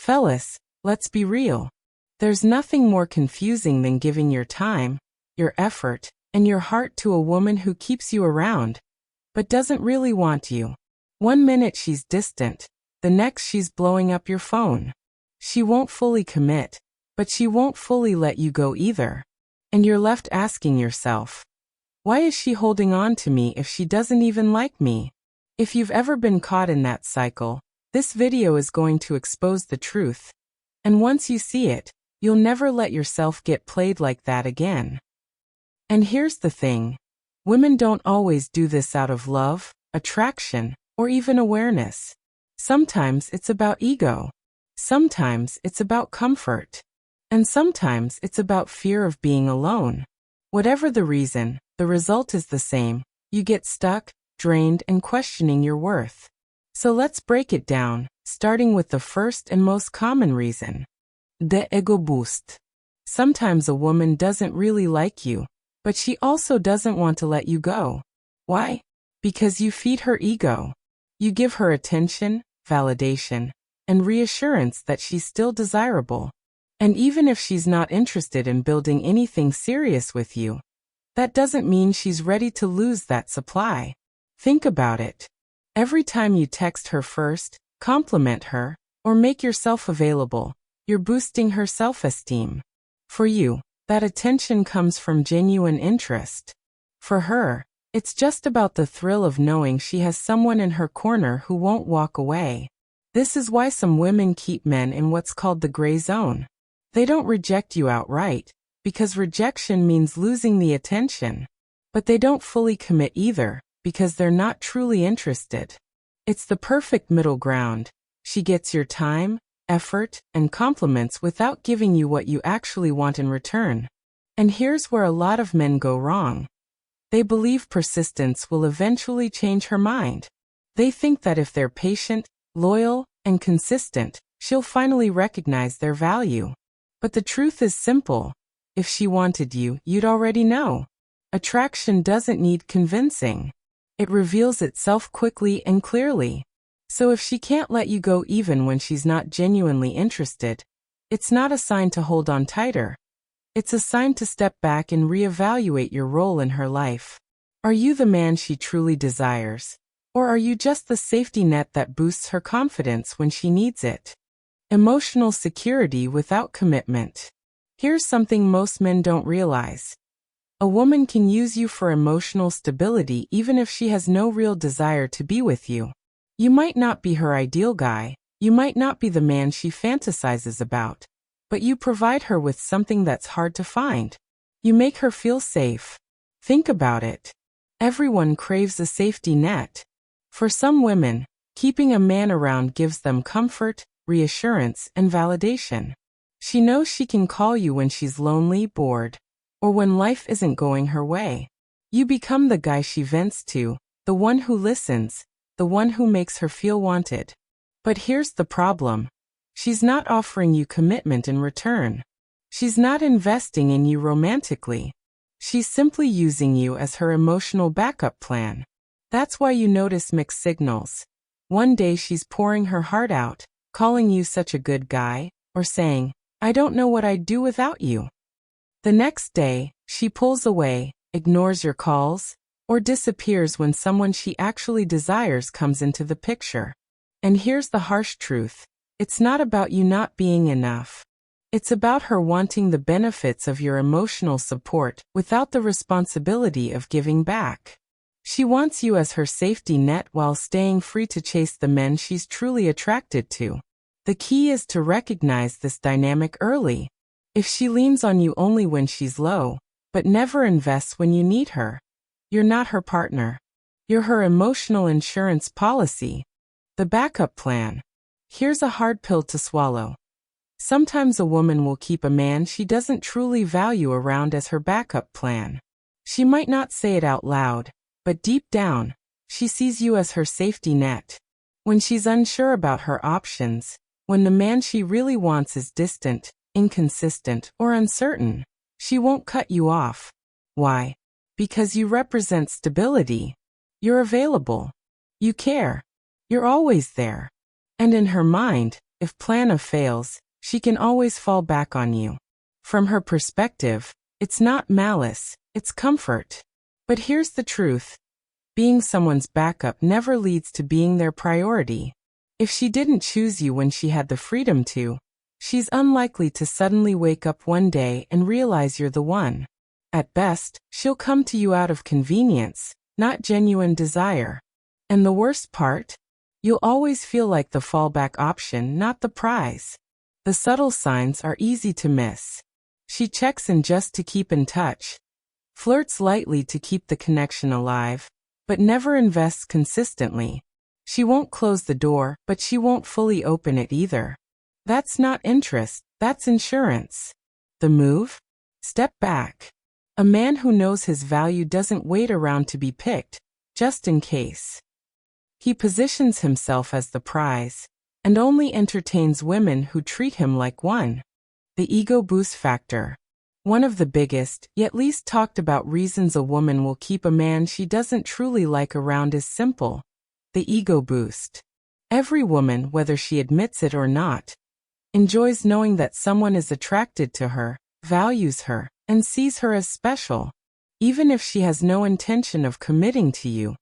Fellas, let's be real. There's nothing more confusing than giving your time, your effort, and your heart to a woman who keeps you around, but doesn't really want you. One minute she's distant, the next she's blowing up your phone. She won't fully commit, but she won't fully let you go either. And you're left asking yourself, why is she holding on to me if she doesn't even like me? If you've ever been caught in that cycle, this video is going to expose the truth. And once you see it, you'll never let yourself get played like that again. And here's the thing. Women don't always do this out of love, attraction, or even awareness. Sometimes it's about ego. Sometimes it's about comfort. And sometimes it's about fear of being alone. Whatever the reason, the result is the same. You get stuck, drained, and questioning your worth. So let's break it down, starting with the first and most common reason. The ego boost. Sometimes a woman doesn't really like you, but she also doesn't want to let you go. Why? Because you feed her ego. You give her attention, validation, and reassurance that she's still desirable. And even if she's not interested in building anything serious with you, that doesn't mean she's ready to lose that supply. Think about it. Every time you text her first, compliment her, or make yourself available, you're boosting her self-esteem. For you, that attention comes from genuine interest. For her, it's just about the thrill of knowing she has someone in her corner who won't walk away. This is why some women keep men in what's called the gray zone. They don't reject you outright, because rejection means losing the attention. But they don't fully commit either, because they're not truly interested. It's the perfect middle ground. She gets your time, effort, and compliments without giving you what you actually want in return. And here's where a lot of men go wrong. They believe persistence will eventually change her mind. They think that if they're patient, loyal, and consistent, she'll finally recognize their value. But the truth is simple. If she wanted you, you'd already know. Attraction doesn't need convincing. It reveals itself quickly and clearly. So if she can't let you go even when she's not genuinely interested, it's not a sign to hold on tighter. It's a sign to step back and reevaluate your role in her life. Are you the man she truly desires? Or are you just the safety net that boosts her confidence when she needs it? Emotional security without commitment. Here's something most men don't realize. A woman can use you for emotional stability even if she has no real desire to be with you. You might not be her ideal guy, you might not be the man she fantasizes about, but you provide her with something that's hard to find. You make her feel safe. Think about it. Everyone craves a safety net. For some women, keeping a man around gives them comfort, reassurance, and validation. She knows she can call you when she's lonely, bored, or when life isn't going her way. You become the guy she vents to, the one who listens, the one who makes her feel wanted. But here's the problem. She's not offering you commitment in return. She's not investing in you romantically. She's simply using you as her emotional backup plan. That's why you notice mixed signals. One day she's pouring her heart out, calling you such a good guy, or saying, I don't know what I'd do without you. The next day, she pulls away, ignores your calls, or disappears when someone she actually desires comes into the picture. And here's the harsh truth. It's not about you not being enough. It's about her wanting the benefits of your emotional support without the responsibility of giving back. She wants you as her safety net while staying free to chase the men she's truly attracted to. The key is to recognize this dynamic early. If she leans on you only when she's low, but never invests when you need her, you're not her partner. You're her emotional insurance policy. The backup plan. Here's a hard pill to swallow. Sometimes a woman will keep a man she doesn't truly value around as her backup plan. She might not say it out loud, but deep down, she sees you as her safety net. When she's unsure about her options, when the man she really wants is distant, inconsistent, or uncertain, she won't cut you off. Why? Because you represent stability. You're available. You care. You're always there. And in her mind, If plan A fails, she can always fall back on you. From her perspective, it's not malice, it's comfort. But here's the truth. Being someone's backup never leads to being their priority. If she didn't choose you when she had the freedom to, she's unlikely to suddenly wake up one day and realize you're the one. At best, she'll come to you out of convenience, not genuine desire. And the worst part? You'll always feel like the fallback option, not the prize. The subtle signs are easy to miss. She checks in just to keep in touch, flirts lightly to keep the connection alive, but never invests consistently. She won't close the door, but she won't fully open it either. That's not interest, that's insurance. The move? Step back. A man who knows his value doesn't wait around to be picked, just in case. He positions himself as the prize, and only entertains women who treat him like one. The ego boost factor. One of the biggest, yet least talked about reasons a woman will keep a man she doesn't truly like around is simple. The ego boost. Every woman, whether she admits it or not, enjoys knowing that someone is attracted to her, values her, and sees her as special. Even if she has no intention of committing to you,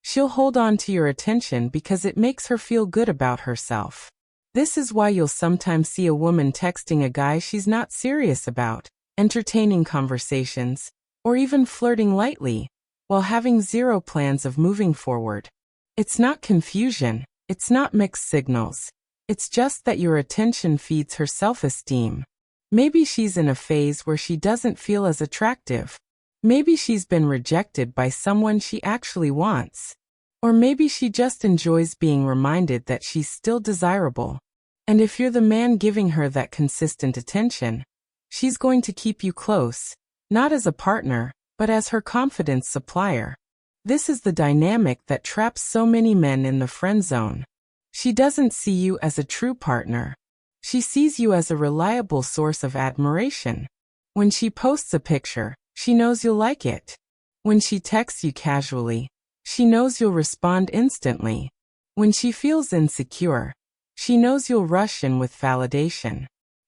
she'll hold on to your attention because it makes her feel good about herself. This is why you'll sometimes see a woman texting a guy she's not serious about, entertaining conversations, or even flirting lightly, while having zero plans of moving forward. It's not confusion, it's not mixed signals. It's just that your attention feeds her self-esteem. Maybe she's in a phase where she doesn't feel as attractive. Maybe she's been rejected by someone she actually wants. Or maybe she just enjoys being reminded that she's still desirable. And if you're the man giving her that consistent attention, she's going to keep you close, not as a partner, but as her confidence supplier. This is the dynamic that traps so many men in the friend zone. She doesn't see you as a true partner. She sees you as a reliable source of admiration. When she posts a picture, she knows you'll like it. When she texts you casually, she knows you'll respond instantly. When she feels insecure, she knows you'll rush in with validation.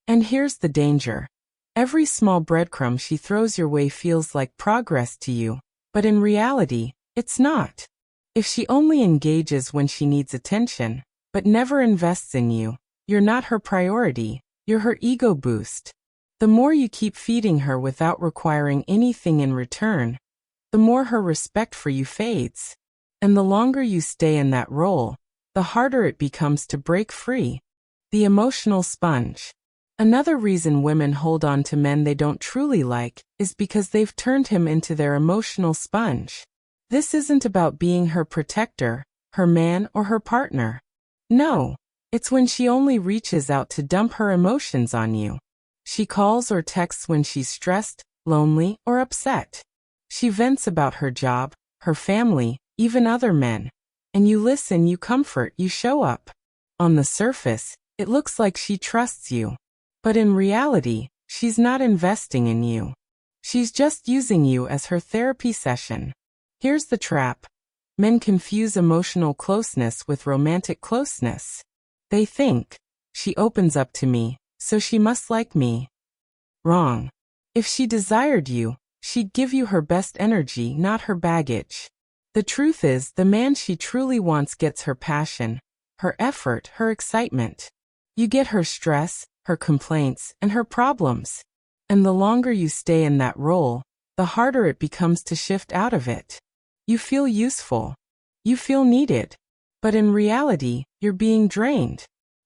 And here's the danger. Every small breadcrumb she throws your way feels like progress to you, but in reality, it's not. If she only engages when she needs attention, but never invests in you, you're not her priority, you're her ego boost. The more you keep feeding her without requiring anything in return, the more her respect for you fades. And the longer you stay in that role, the harder it becomes to break free. The emotional sponge. Another reason women hold on to men they don't truly like is because they've turned him into their emotional sponge. This isn't about being her protector, her man, or her partner. No, it's when she only reaches out to dump her emotions on you. She calls or texts when she's stressed, lonely, or upset. She vents about her job, her family, even other men. And you listen, you comfort, you show up. On the surface, it looks like she trusts you. But in reality, she's not investing in you. She's just using you as her therapy session. Here's the trap. Men confuse emotional closeness with romantic closeness. They think, she opens up to me, so she must like me. Wrong. If she desired you, she'd give you her best energy, not her baggage. The truth is, the man she truly wants gets her passion, her effort, her excitement. You get her stress, her complaints, and her problems. And the longer you stay in that role, the harder it becomes to shift out of it. You feel useful. You feel needed. But in reality, you're being drained.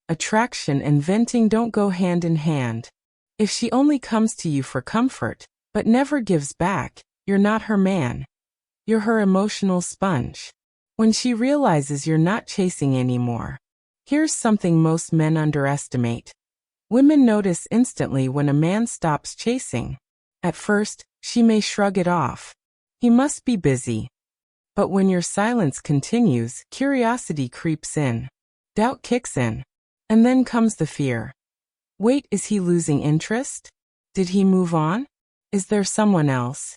Attraction and venting don't go hand in hand. If she only comes to you for comfort, but never gives back, you're not her man. You're her emotional sponge. When she realizes you're not chasing anymore. Here's something most men underestimate. Women notice instantly when a man stops chasing. At first, she may shrug it off. He must be busy. But when your silence continues, curiosity creeps in. Doubt kicks in. And then comes the fear. Wait, is he losing interest? Did he move on? Is there someone else?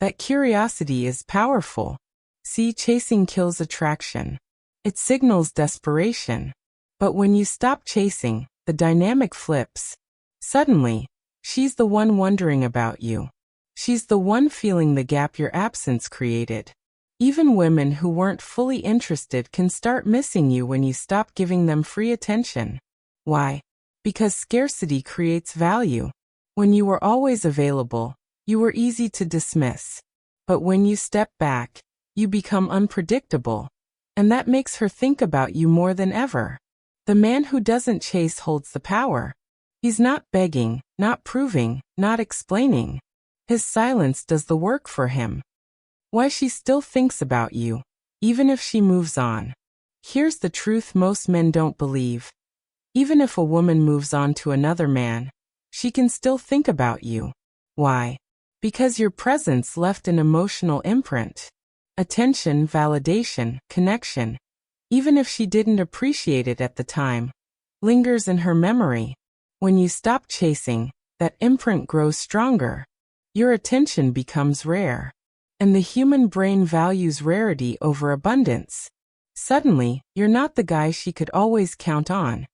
That curiosity is powerful. See, chasing kills attraction. It signals desperation. But when you stop chasing, the dynamic flips. Suddenly, she's the one wondering about you. She's the one feeling the gap your absence created. Even women who weren't fully interested can start missing you when you stop giving them free attention. Why? Because scarcity creates value. When you were always available, you were easy to dismiss. But when you step back, you become unpredictable. And that makes her think about you more than ever. The man who doesn't chase holds the power. He's not begging, not proving, not explaining. His silence does the work for him. Why she still thinks about you, even if she moves on. Here's the truth most men don't believe. Even if a woman moves on to another man, she can still think about you. Why? Because your presence left an emotional imprint. Attention, validation, connection. Even if she didn't appreciate it at the time, lingers in her memory. When you stop chasing, that imprint grows stronger. Your attention becomes rare. And the human brain values rarity over abundance. Suddenly, you're not the guy she could always count on.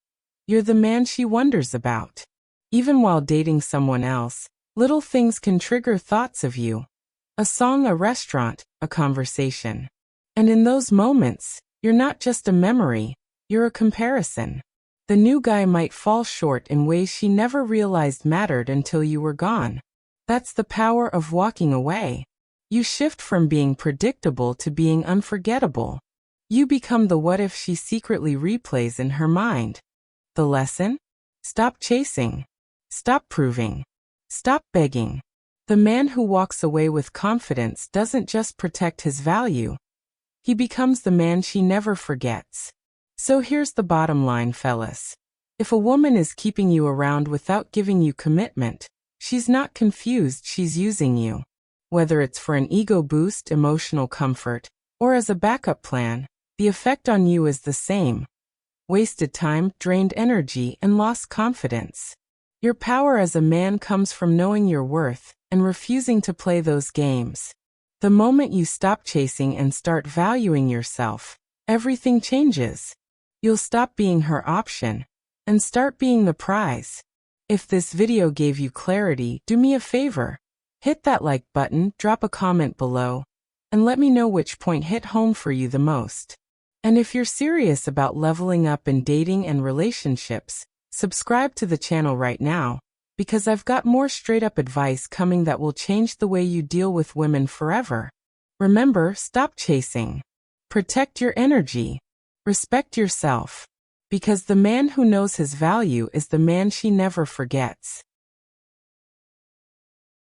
You're the man she wonders about. Even while dating someone else, little things can trigger thoughts of you. A song, a restaurant, a conversation. And in those moments, you're not just a memory, you're a comparison. The new guy might fall short in ways she never realized mattered until you were gone. That's the power of walking away. You shift from being predictable to being unforgettable. You become the what if she secretly replays in her mind. The lesson? Stop chasing. Stop proving. Stop begging. The man who walks away with confidence doesn't just protect his value. He becomes the man she never forgets. So here's the bottom line, fellas. If a woman is keeping you around without giving you commitment, she's not confused, she's using you. Whether it's for an ego boost, emotional comfort, or as a backup plan, the effect on you is the same. Wasted time, drained energy, and lost confidence. Your power as a man comes from knowing your worth and refusing to play those games. The moment you stop chasing and start valuing yourself, everything changes. You'll stop being her option and start being the prize. If this video gave you clarity, do me a favor. Hit that like button, drop a comment below, and let me know which point hit home for you the most. And if you're serious about leveling up in dating and relationships, subscribe to the channel right now, because I've got more straight-up advice coming that will change the way you deal with women forever. Remember, stop chasing. Protect your energy. Respect yourself. Because the man who knows his value is the man she never forgets.